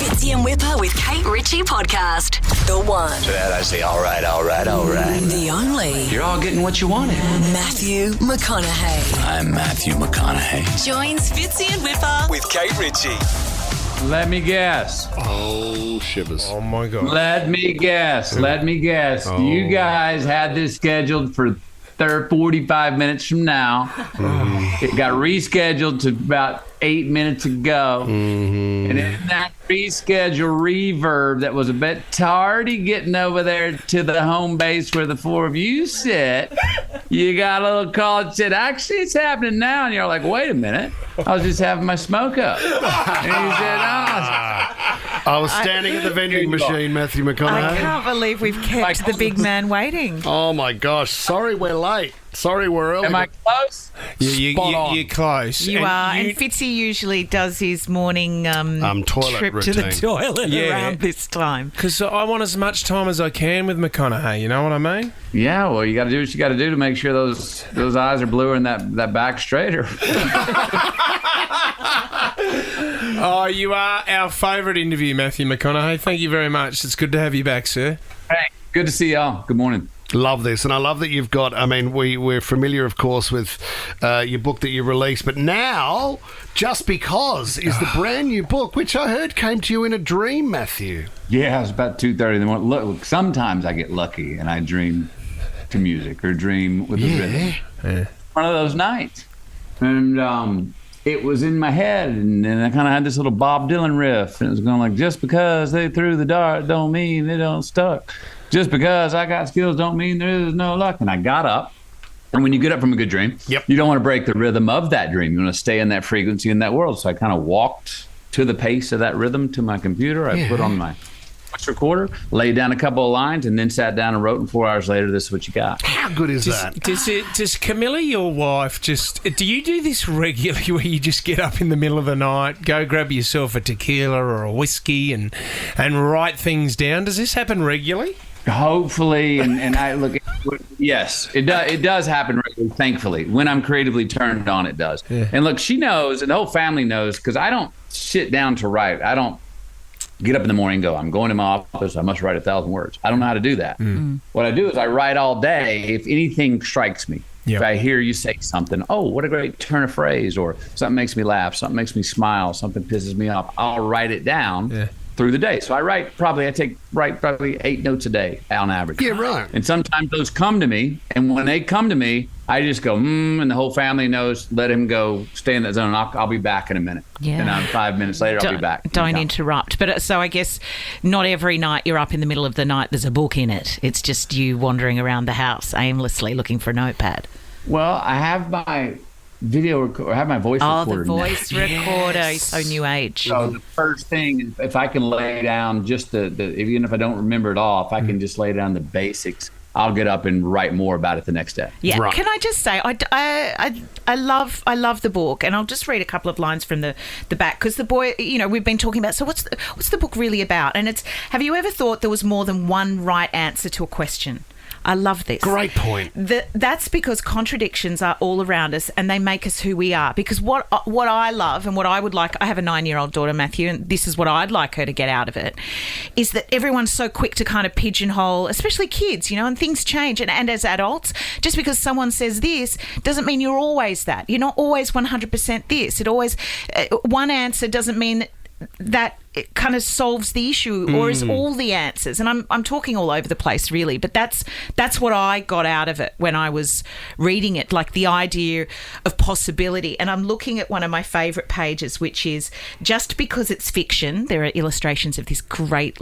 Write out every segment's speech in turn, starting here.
Fitzy and Whipper with Kate Ritchie podcast. The one. So that I say, all right. The only. You're all getting what you wanted. Matthew McConaughey. I'm Matthew McConaughey. Joins Fitzy and Whipper With Kate Ritchie. Let me guess. Oh, shivers. Oh, my God. Let me guess. Oh. You guys had this scheduled for 45 minutes from now. It got rescheduled to about 8 minutes ago. And in that reschedule reverb that was a bit tardy getting over there to the home base where the four of you sit, you got a little call that said, actually, it's happening now. And you're like, wait a minute. I was just having my smoke up. And he said, I was standing at the vending machine, Matthew McConaughey. I can't believe we've kept the big man waiting. Oh, my gosh. Sorry we're late. Sorry we're early. am I close? Spot on. You're close. You are. And Fitzy usually does his morning toilet trip routine. to the toilet around this time. Because I want as much time as I can with McConaughey, you know what I mean? Yeah, well, you got to do what you got to do to make sure those eyes are bluer and that back straighter. Oh, you are our favourite interview, Matthew McConaughey. Thank you very much. It's good to have you back, sir. Hey, good to see y'all. Good morning. Love this. And I love that you've got, we're familiar, of course, with your book that you released. But now, Just Because is the brand new book, which I heard came to you in a dream, Matthew. Yeah, it was about 2:30 in the morning. Look, sometimes I get lucky and I dream to music or dream with a rhythm. Yeah. One of those nights. And it was in my head, and I kind of had this little Bob Dylan riff, and it was going like, just because they threw the dart don't mean they don't stuck. Just because I got skills don't mean there is no luck. And I got up. And when you get up from a good dream, you don't want to break the rhythm of that dream. You want to stay in that frequency in that world. So I kind of walked to the pace of that rhythm to my computer. I put on my voice recorder, laid down a couple of lines, and then sat down and wrote. And 4 hours later, this is what you got. How good is that? Does Camilla, your wife, do you do this regularly where you just get up in the middle of the night, go grab yourself a tequila or a whiskey and write things down? Does this happen regularly? Hopefully, and I look. Yes, it does happen regularly. Thankfully, when I'm creatively turned on, it does. Yeah. And look, she knows, and the whole family knows, because I don't sit down to write. I don't get up in the morning and go, I'm going to my office. I must write 1,000 words. I don't know how to do that. What I do is I write all day. If anything strikes me, if I hear you say something, oh, what a great turn of phrase, or something makes me laugh, something makes me smile, something pisses me off, I'll write it down. Through the day. So I write probably 8 notes a day on average. Yeah, right. And sometimes those come to me, and when they come to me, I just go, and the whole family knows, let him go, stay in that zone, and I'll be back in a minute. Yeah. And 5 minutes later, I'll be back. Don't interrupt. But so I guess not every night you're up in the middle of the night, there's a book in it. It's just you wandering around the house aimlessly looking for a notepad. Well, I have my I have my voice recorder. Oh, the voice recorder, so new age. So the first thing, if I can lay down just even if I don't remember it all, if I can just lay down the basics, I'll get up and write more about it the next day. Yeah. Right. Can I just say, I love the book, and I'll just read a couple of lines from the back, because the boy, we've been talking about. So what's the book really about? And it's, have you ever thought there was more than one right answer to a question? I love this. Great point. That's because contradictions are all around us, and they make us who we are. Because what I love and what I would like, I have a 9-year-old daughter, Matthew, and this is what I'd like her to get out of it, is that everyone's so quick to kind of pigeonhole, especially kids, and things change. And as adults, just because someone says this doesn't mean you're always that. You're not always 100% this. It always, one answer doesn't mean that it kind of solves the issue or is all the answers. And I'm talking all over the place, really, but that's what I got out of it when I was reading it, like the idea of possibility. And I'm looking at one of my favourite pages, which is, just because it's fiction, there are illustrations of this great,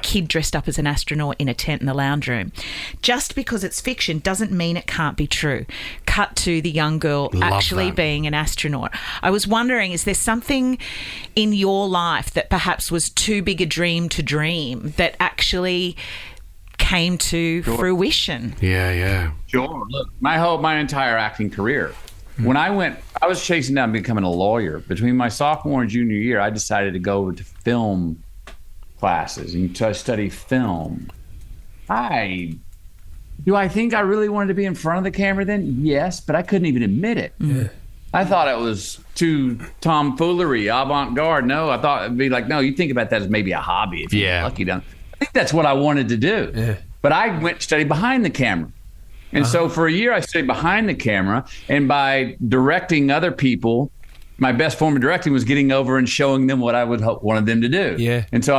kid dressed up as an astronaut in a tent in the lounge room. Just because it's fiction doesn't mean it can't be true. Cut to the young girl actually being an astronaut. I was wondering, is there something in your life that perhaps was too big a dream to dream that actually came to fruition? Yeah. Sure. Look, my entire acting career, when I was chasing down becoming a lawyer. Between my sophomore and junior year, I decided to go to film classes and to study film. Do I think I really wanted to be in front of the camera then? Yes, but I couldn't even admit it. Yeah. I thought it was too tomfoolery, avant-garde. No, I thought it'd be like, no, you think about that as maybe a hobby if you're lucky down. I think that's what I wanted to do. Yeah. But I went to study behind the camera. And so for a year, I studied behind the camera. And by directing other people, my best form of directing was getting over and showing them what I wanted them to do. Yeah. And so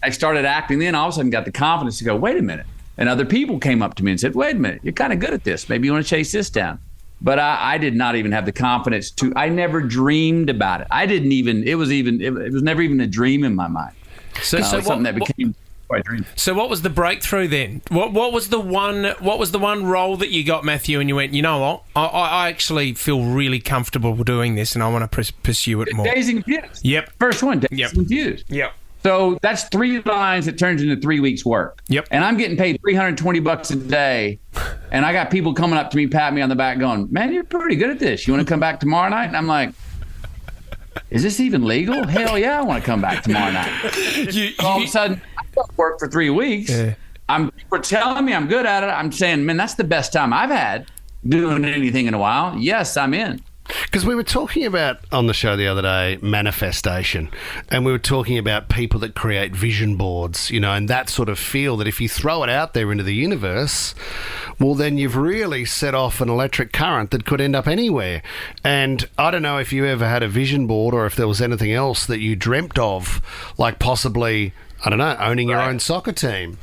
I started acting then. All of a sudden got the confidence to go, wait a minute. And other people came up to me and said, wait a minute, you're kind of good at this. Maybe you want to chase this down. But I did not even have the confidence I never dreamed about it. It was never even a dream in my mind. So something that became quite a dream. So what was the breakthrough then? What was the one role that you got, Matthew, and you went, you know what? I actually feel really comfortable doing this and I want to pursue it more. Dazed and Confused. Yep. First one, Dazed and Confused. Yep. So that's 3 lines that turns into 3 weeks work. Yep. And I'm getting paid $320 a day. And I got people coming up to me, patting me on the back going, man, you're pretty good at this. You want to come back tomorrow night? And I'm like, is this even legal? Hell yeah, I want to come back tomorrow night. All of a sudden, I don't work for 3 weeks. Yeah. People are telling me I'm good at it. I'm saying, man, that's the best time I've had doing anything in a while. Yes, I'm in. Because we were talking about on the show the other day manifestation, and we were talking about people that create vision boards, and that sort of feel that if you throw it out there into the universe, well, then you've really set off an electric current that could end up anywhere. And I don't know if you ever had a vision board or if there was anything else that you dreamt of, like possibly, I don't know, owning your own soccer team.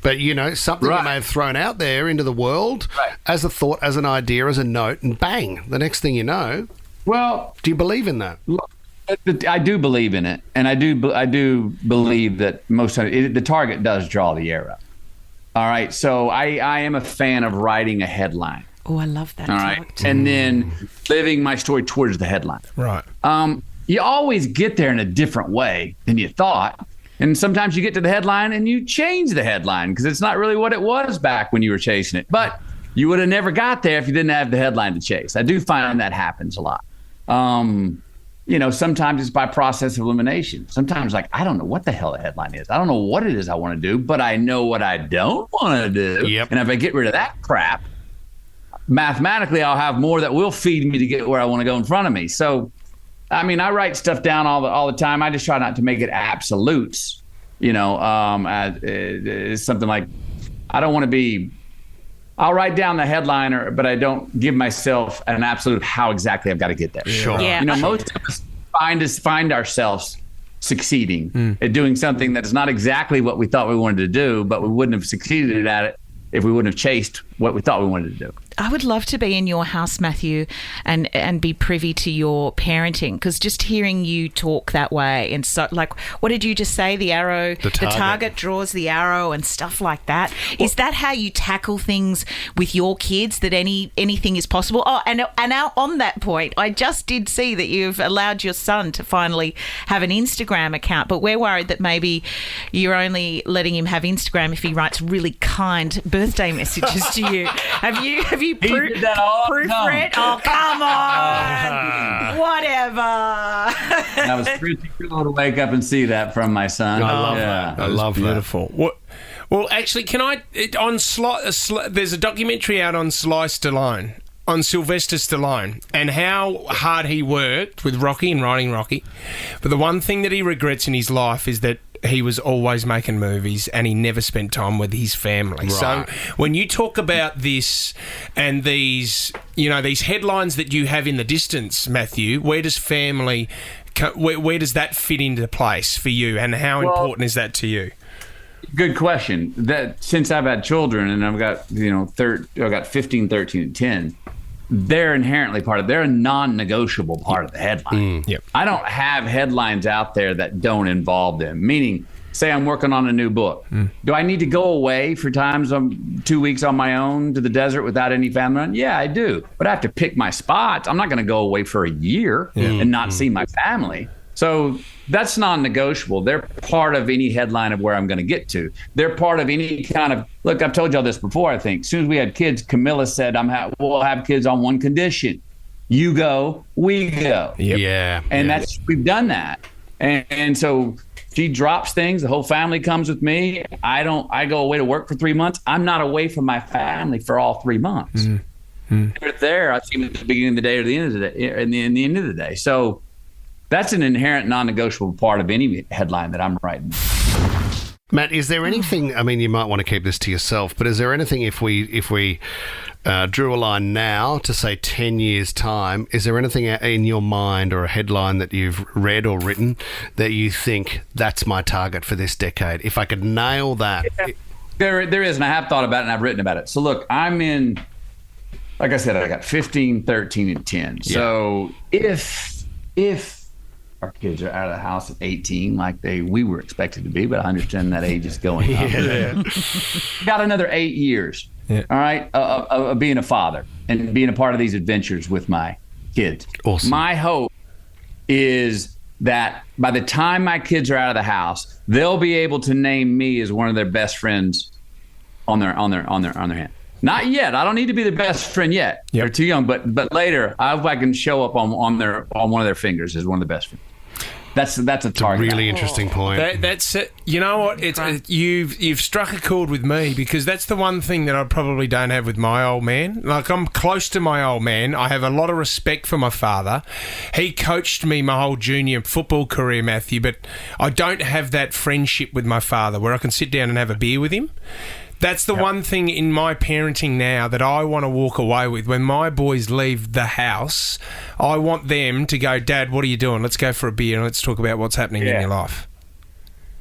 But, something you may have thrown out there into the world as a thought, as an idea, as a note, and bang, the next thing you know. Well, do you believe in that? I do believe in it. And I do believe that most of the target does draw the arrow. All right. So I am a fan of writing a headline. Oh, I love that. All right. And then living my story towards the headline. Right. You always get there in a different way than you thought. And sometimes you get to the headline and you change the headline because it's not really what it was back when you were chasing it. But you would have never got there if you didn't have the headline to chase. I do find that happens a lot. Sometimes it's by process of elimination. Sometimes I don't know what the hell the headline is. I don't know what it is I want to do, but I know what I don't want to do. Yep. And if I get rid of that crap, mathematically I'll have more that will feed me to get where I want to go in front of me. So I write stuff down all the time. I just try not to make it absolutes, it's something like, I don't want to be, I'll write down the headliner, but I don't give myself an absolute how exactly I've got to get there. Sure. Yeah. Most of us find ourselves succeeding at doing something that is not exactly what we thought we wanted to do, but we wouldn't have succeeded at it if we wouldn't have chased what we thought we wanted to do. I would love to be in your house, Matthew, and be privy to your parenting, because just hearing you talk that way, and so, what did you just say? The arrow, the target draws the arrow and stuff like that. Is that how you tackle things with your kids, that anything is possible? Oh, and now on that point, I just did see that you've allowed your son to finally have an Instagram account, but we're worried that maybe you're only letting him have Instagram if he writes really kind birthday messages to you. Have you proofread? Oh, come on. Whatever. I was pretty cool to wake up and see that from my son. I love that. I love beautiful. that. Well, actually, can I there's a documentary out on Sylvester Stallone, and how hard he worked with Rocky and writing Rocky. But the one thing that he regrets in his life is that he was always making movies and he never spent time with his family. Right. So when you talk about this and these headlines that you have in the distance, Matthew, where does family, where does that fit into place for you, and how important is that to you? Good question. That since I've had children and I've got I've got 15, 13, and 10. They're inherently they're a non-negotiable part of the headline. Yep. I don't have headlines out there that don't involve them. Meaning, say I'm working on a new book. Do I need to go away for times 2 weeks on my own to the desert without any family? Yeah, I do. But I have to pick my spots. I'm not going to go away for a year and not see my family. So that's non-negotiable. They're part of any headline of where I'm going to get to. They're part of any kind of, look, I've told y'all this before, I think. As soon as we had kids, Camilla said, we'll have kids on one condition. You go, we go. Yep. Yeah. And we've done that. And so she drops things. The whole family comes with me. I go away to work for 3 months. I'm not away from my family for all 3 months. They're there. I see them at the beginning of the day or the end of the day, in the end of the day. So that's an inherent non-negotiable part of any headline that I'm writing. Matt, is there anything, I mean, you might want to keep this to yourself, but is there anything if we drew a line now to say 10 years' time, is there anything in your mind or a headline that you've read or written that you think that's my target for this decade? If I could nail that. Yeah. There is, and I have thought about it and I've written about it. So look, I'm in, like I said, I got 15, 13, and 10. Yeah. So if our kids are out of the house at 18, like we were expected to be, but I understand that age is going up. Yeah. Got another 8 years, all right, of being a father and being a part of these adventures with my kids. Awesome. My hope is that by the time my kids are out of the house, they'll be able to name me as one of their best friends on their hand. Not yet. I don't need to be the best friend yet. Yep. They're too young. But later, I hope I can show up on one of their fingers as one of the best friends. That's a target. A really interesting point. That's you know what? You've struck a chord with me, because that's the one thing that I probably don't have with my old man. Like, I'm close to my old man. I have a lot of respect for my father. He coached me my whole junior football career, Matthew, but I don't have that friendship with my father where I can sit down and have a beer with him. That's the one thing in my parenting now that I want to walk away with. When my boys leave the house, I want them to go, Dad, what are you doing? Let's go for a beer and let's talk about what's happening in your life.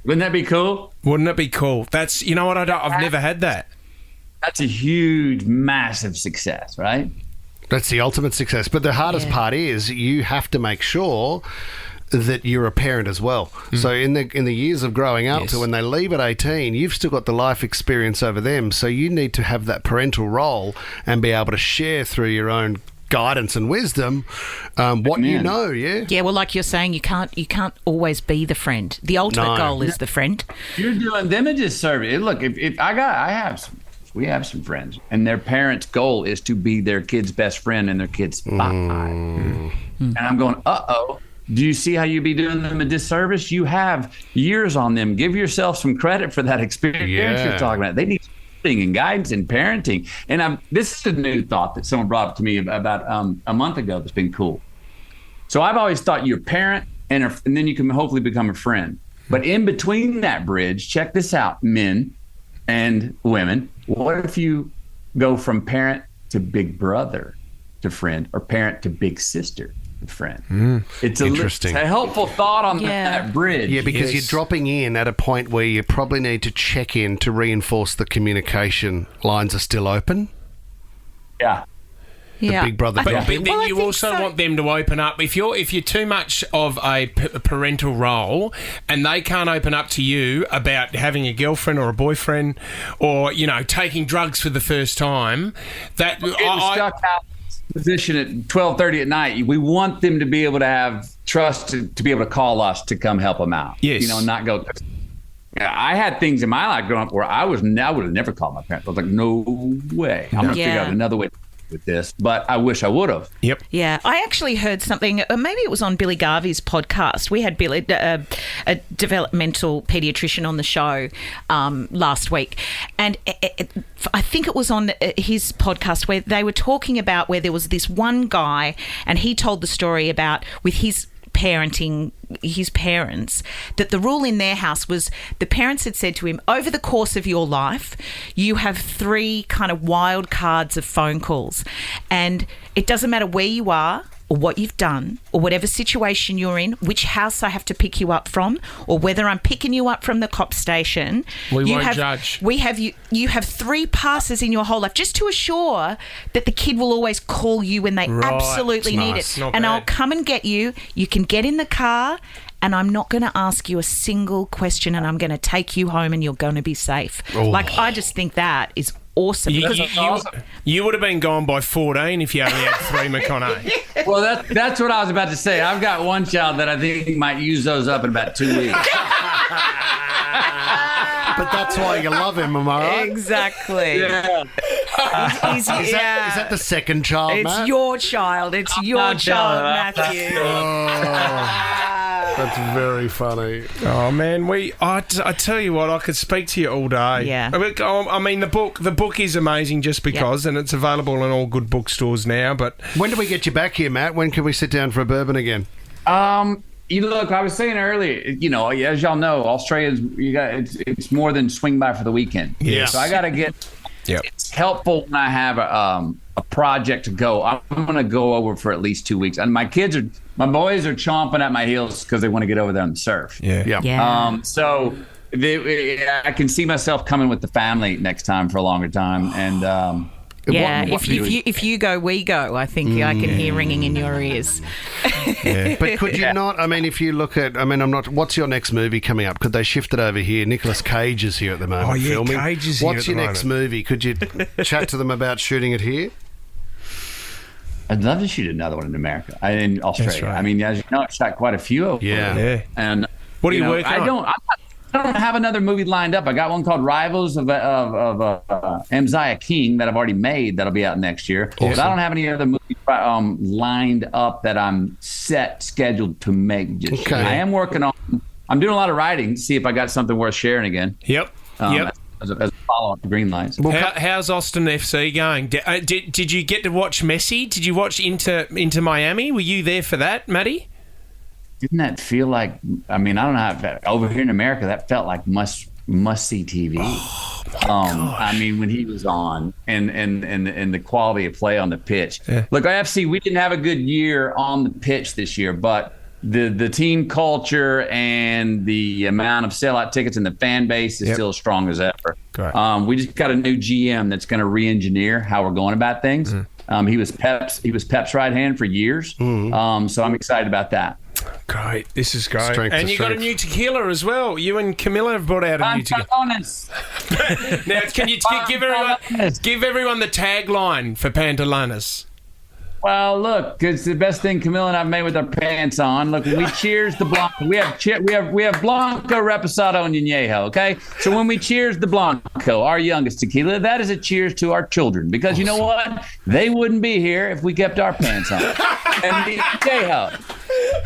Wouldn't that be cool? Wouldn't it be cool? That's, you know what, I've never had that. That's a huge, massive success, right? That's the ultimate success. But the hardest part is you have to make sure that you're a parent as well. So in the years of growing up to when they leave at 18, you've still got the life experience over them. So you need to have that parental role and be able to share through your own guidance and wisdom what you know. Yeah, well, like you're saying, you can't always be the friend. The ultimate goal is the friend. You're doing them a disservice. Look, if we have some friends, and their parents' goal is to be their kid's best friend and their kid's spy. And I'm going, do you see how you be doing them a disservice? You have years on them. Give yourself some credit for that experience you're talking about. They need coaching and guidance and parenting. And this is a new thought that someone brought up to me about a month ago that's been cool. So I've always thought you're a parent, and then you can hopefully become a friend. But in between that bridge, check this out, men and women. What if you go from parent to big brother to friend, or parent to big sister to friend? It's interesting. It's a helpful thought on that bridge. Yeah, because you're dropping in at a point where you probably need to check in to reinforce the communication lines are still open. Yeah. The big brother. But then you also want them to open up. If you're too much of a parental role and they can't open up to you about having a girlfriend or a boyfriend, or taking drugs for the first time, that stuck out position at 12:30 at night. We want them to be able to have trust to be able to call us to come help them out. Yes. Not go. I had things in my life growing up where I would have never called my parents. I was like, no way. I'm going to figure out another way with this, but I wish I would have. Yep. Yeah, I actually heard something, maybe it was on Billy Garvey's podcast. We had Billy, a developmental pediatrician on the show last week, and I think it was on his podcast where they were talking about where there was this one guy, and he told the story about with his parenting his parents, that the rule in their house was the parents had said to him, over the course of your life, you have 3 kind of wild cards of phone calls, and it doesn't matter where you are or what you've done or whatever situation you're in, which house I have to pick you up from, or whether I'm picking you up from the cop station. We won't judge. You have 3 passes in your whole life just to assure that the kid will always call you when they absolutely need it. Not and bad. I'll come and get you. You can get in the car, and I'm not going to ask you a single question, and I'm going to take you home, and you're going to be safe. I just think that is awesome. You would have been gone by 14 if you only had 3 McConaughey. Well, that's what I was about to say. I've got one child that I think might use those up in about 2 weeks. But that's why you love him, am I right? Exactly. Yeah. Is that the second child, Matt? It's your child. It's your child, Matthew. That's very funny. Oh man, I tell you what, I could speak to you all day. Yeah. I mean, the book is amazing just because, and it's available in all good bookstores now. But When do we get you back here, Matt? When can we sit down for a bourbon again? Look, I was saying earlier, as y'all know, Australia's it's more than swing by for the weekend. Yeah. So I got to get. Yep. It's helpful when I have a project to go. I'm going to go over for at least 2 weeks, and my boys are chomping at my heels because they want to get over there on the surf. Yeah. So I can see myself coming with the family next time for a longer time, and. If you go, we go. I think I can hear ringing in your ears. But could you not? I mean, if you look at, I'm not. What's your next movie coming up? Could they shift it over here? Nicolas Cage is here at the moment filming. Cage is here. What's your next movie? Could you chat to them about shooting it here? I'd love to shoot another one in America, in Australia. That's right. I mean, as you know, I shot quite a few over there. Yeah. And what are you working on? I don't have another movie lined up. I got one called Rivals of Mziah King that I've already made that'll be out next year. Awesome. But I don't have any other movies lined up that I'm scheduled to make just yet. I am working on. I'm doing a lot of writing to see if I got something worth sharing again. Yep. As a follow-up to Green Lights. How's Austin FC going? Did you get to watch Messi? Did you watch Inter Miami? Were you there for that, Matty? Didn't that feel like? I mean, I don't know. Over here in America, that felt like must-see TV. Oh, I mean, when he was on, and the quality of play on the pitch. Yeah. Look, IFC, we didn't have a good year on the pitch this year, but the team culture and the amount of sellout tickets and the fan base is still as strong as ever. We just got a new GM that's going to re-engineer how we're going about things. He was Pep's right hand for years, so I'm excited about that. Great, this is great. Strength and you got a new tequila as well. You and Camilla have brought out a new tequila. Now, can you give everyone the tagline for Pantalones? Well, look, it's the best thing Camilla and I've made with our pants on. Look, when we cheers the Blanco, we have Blanco, Reposado, and Añejo, okay? So when we cheers the Blanco, our youngest tequila, that is a cheers to our children. Because you know what? They wouldn't be here if we kept our pants on. And the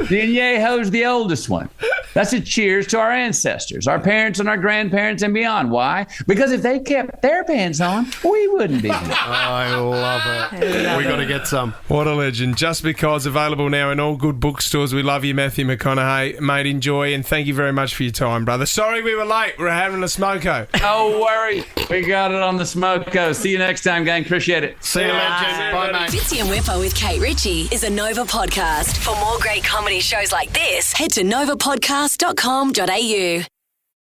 Añejo's the oldest one. That's a cheers to our ancestors, our parents and our grandparents and beyond. Why? Because if they kept their pants on, we wouldn't be here. I love it. We got to get some. What a legend. Just Because, available now in all good bookstores. We love you, Matthew McConaughey. Mate, enjoy, and thank you very much for your time, brother. Sorry we were late. We were having a smoko. No worry. We got it on the smoko. See you next time, gang. Appreciate it. See you, legend. Bye, mate. Fitzy and Whipper with Kate Ritchie is a Nova podcast. For more great comedy shows like this, head to novapodcast.com.au.